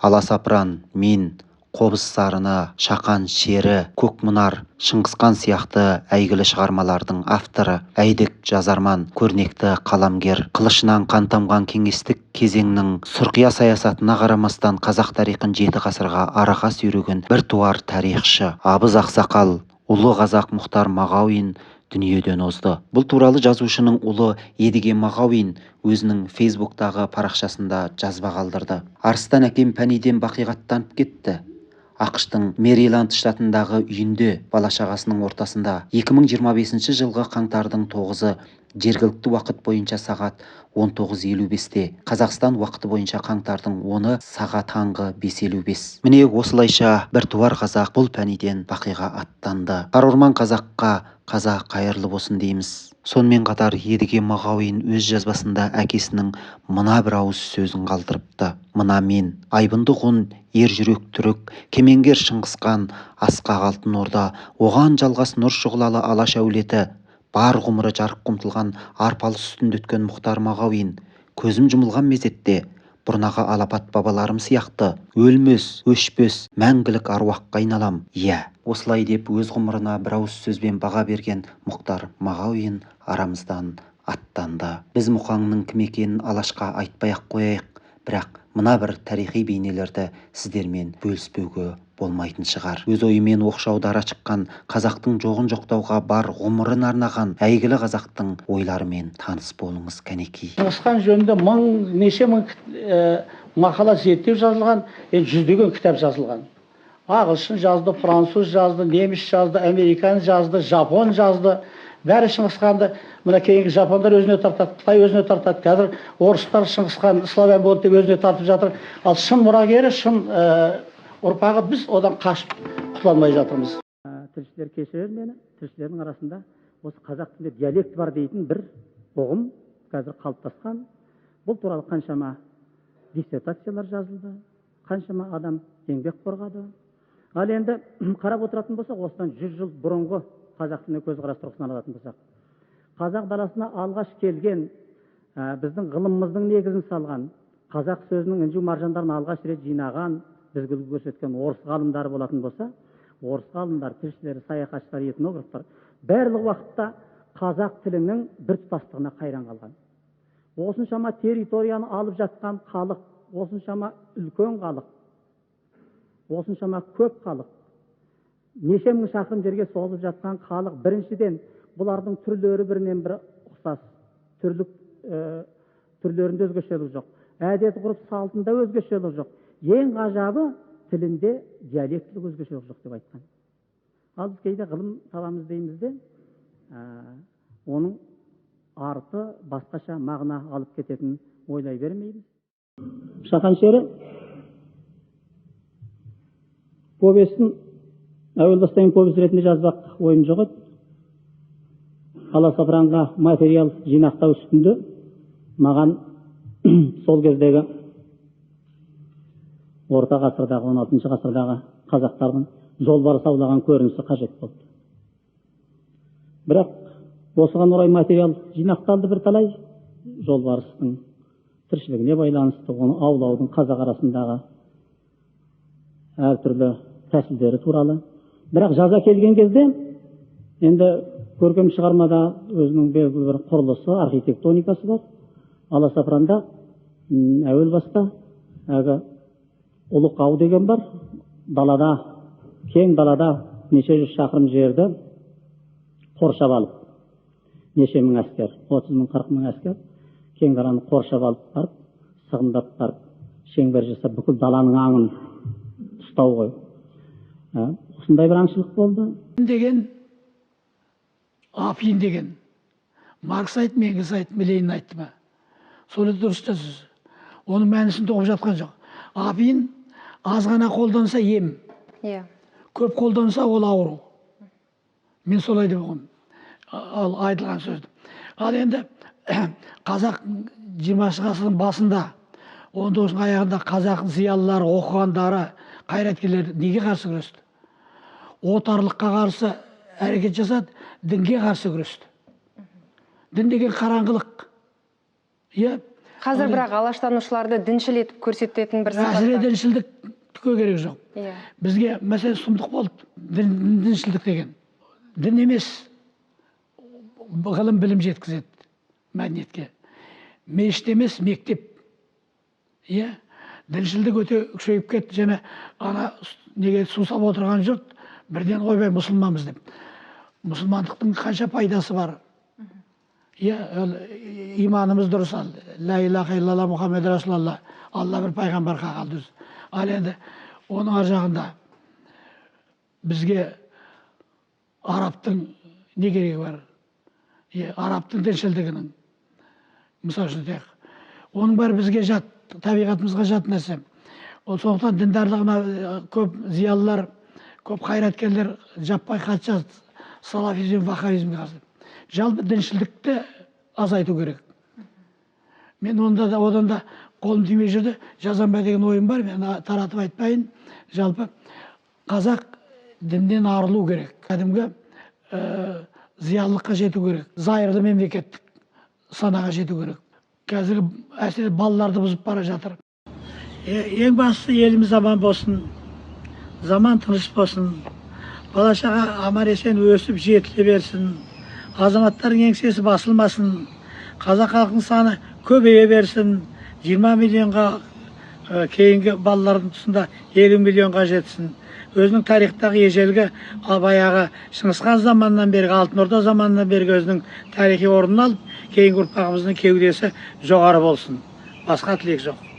Аласапыран, мен, Қобыз сарыны, Шақан шері, Көкмұнар, Шыңғысхан сияқты әйгілі шығармалардың авторы, әйдік жазарман, көрнекті қаламгер, қылышынан қан тамған кеңестік кезеңнің сұрқия саясатына қарамастан қазақ тарихын 7 ғасырға араға сүйреген біртуар тарихшы, абыз ақсақал, ұлы қазақ Мұхтар Мағауин дүниеден озды. Бұл туралы жазушының ұлы Едіге Мағауин өзінің фейсбуктағы парақшасында жазба қалдырды. Арыстан әкем пәниден бақиғаттанып кетті. ақш-тың Мэриленд штатындағы үйінде бала-шағасының ортасында 2025 жылғы қаңтардың 9-ы жергілікті уақыт бойынша сағат 19:55-те, Қазақстан уақыты бойынша қаңтардың 10-ы сағат таңғы 5:55. Міне осылайша біртуар қазақ бұл пәниден бақиға аттанды. Орман қазаққа қаза қайырлы болсын дейміз. Сонымен қатар Едіге Мағауин өз жазбасында әкесінің мына бір ауыз сөзін қалдырыпты. Мына мен, айбынды ғұн, ер жүрек түрік, кемеңгер Шыңғысхан, асқақ алтын орда, оған жалғас нұр шұғылалы алаш әулеті, бар ғұмыры жарық құмтылған арпалыс үстінде өткен Мұхтар Мағауин, көзім жұмылған мезетте бұрнағы алапат бабаларым сияқты өлмес, өшпес, мәңгілік аруаққа айналам. Иә, осылай деп өз ғұмырына бір ауыз сөзбен баға берген Мұхтар Мағауин арамыздан аттанды. Біз Мұқаңның кім екенін алашқа айтпай-ақ қояйық, бірақ мына бір тарихи бейнелерді сіздермен бөліспеуге болмайтын шығар. Өз ойымен оқшау дара шыққан қазақтың жоғын жоқтауға бар ғұмырын арнаған әйгілі қазақтың ойларымен таныс болыңыз кәнекей. Шыңғысхан жөнінде неше мың мақала зерттеу жазылған, жүздеген кітап жазылған. Ағылшын жазды, француз жазды, неміс жазды, американ жазды, жапон жазды. Бәрі Шыңғысханды, мына кейінгі жапондар өзіне тартады, Қытай өзіне тартады. Қазір орыстар Шыңғысхан славян болды деп өзіне тартып жатыр. Ал шын мұрагері, шын ұрпағы біз одан қашып құтыла алмай жатырмыз. Тілшілер кешірер мені, тілшілердің арасында осы қазақ тілінде диалект бар дейтін бір ұғым қазір қалыптасқан. Бұл туралы қаншама диссертациялар жазылды, қаншама адам еңбек қорғады. Ал енді қарап отыратын болсақ, осыдан 100 жыл бұрынғы қазақ тіліне көзқарас тұрғысынан алатын болсақ, қазақ даласына алғаш келген, біздің ғылымымыздың негізін салған, қазақ сөзінің інжу маржандарын алғаш рет жинаған, бізге үлгі көрсеткен орыс ғалымдары болатын болса, орыс ғалымдар, тілшілер, саяхатшылар, этнографтар барлық уақытта қазақ тілінің біртұтастығына қайран қалған. Осыншама территорияны алып жатқан халық, осыншама үлкен халық, осыншама көп халық, неше мың шақырым жерге созылып жатқан халық, біріншіден бұлардың түрлері бірінен бірі ұқсас, түрлерінде өзгешелік жоқ, әдет ғұрып салтында өзгешелік жоқ, ең ғажабы тілінде диалектілік өзгешелік жоқ деп айтқан. Ал біз кейде ғылым табамыз дейміз де, оның арты басқаша мағына алып кететінін ойлай бермейміз. Шақан шері повестін әуел бастайын повест ретінде жазбақ ойым жоқ еді. Аласапыранға материал жинақтау үстінде маған сол кездегі орта ғасырдағы, 16 ғасырдағы қазақтардың жолбарыс аулаған көрінісі қажет болды. Бірақ осыған орай материал жинақталды бірталай, жолбарыстың тіршілігіне байланысты, оны аулаудың қазақ арасындағы әртүрлі тәсілдері туралы. Бірақ жаза келген кезде, енді көркем шығармада өзінің белгілі бір құрылысы, архитектоникасы бар. Аласапыранда әуел баста Ұлық ау деген бар. Далада, кең далада неше жүз шақырым жерді қоршап алып, неше мың әскер, 30 мың, 40 мың әскер, кең даланы қоршап алып барып, сығымдап барып, шеңбер жасап, бүкіл даланың аңын ұстау ғой. Осындай бір аңшылық болды. Деген, Апиын деген, Маркс айтты, Энгельс айтты, Ленин айтты ма? Солай дұрыс та сөз. Оның мәнісін тоғып жатқан жоқ. Апиын аз ғана қолданса ем, көп қолданса ол ауру. Мен солай деп оғым, айтылған сөзді. Ал енді қазақ 20 ғасырдың басында, 19 аяғында қазақтың зиялылары, оқығандары, қайраткерлері неге қарсы күресті? Отарлыққа қарсы әрекет жасады, дінге қарсы күресті. Дін деген қараңғылық. Қазір бірақ алаштанушыларды діншіл етіп көрсететін бір сипат әсіре бар. діншілдік түкке керек жоқ. Иә. Бізге мәселе сұмдық болды діншілдік деген. Дін емес, ғылым білім жеткізеді мәдениетке. Мешіт емес, мектеп. Иә, діншілдік өте күшейіп кетті, және ана неге сусап отырған жұрт бірден ойбай мұсылманбыз деп. Мұсылмандықтың қанша пайдасы бар. Иә, иманымыз дұрыс ал. Ла илаха илlallah Мұхаммед Расулалла. Алла бір пайғамбар қалды. Ал енді оның ар жағында бізге арабтың не керегі бар? Арабтың діншілдігінің. Мысал үшін тек. Оның бәрі бізге жат, табиғатымызға жат нәрсе. Ол сондықтан діндарлығына көп зиялылар, көп қайраткерлер жаппай хат жазды. Салафизм, ваххабизмге қарсы. Жалпы діншілдікті азайту керек. Мен одан да қолым тимей жүрді, жазам ба деген ойым бар, мен таратып айтпайын. Жалпы қазақ діннен арылу керек. Кәдімгі зиялылыққа жету керек. Зайырлы мемлекеттік санаға жету керек. Қазір әсіресе балаларды бұзып бара жатыр. Ең бастысы еліміз аман болсын, заман тыныш болсын, бала-шаға аман-есен өсіп жетіле берсін, азаматтардың еңсесі басылмасын, қазақ халқының саны көбейе берсін, 20 миллионға кейінгі балалардың тұсында 50 миллионға жетсін. Өзінің тарихтағы ежелгі баяғы Шыңғысхан заманынан бергі, Алтын Орда заманынан бергі өзінің тарихи орнын алып, кейінгі ұрпағымыздың кеудесі жоғары болсын. Басқа тілек жоқ.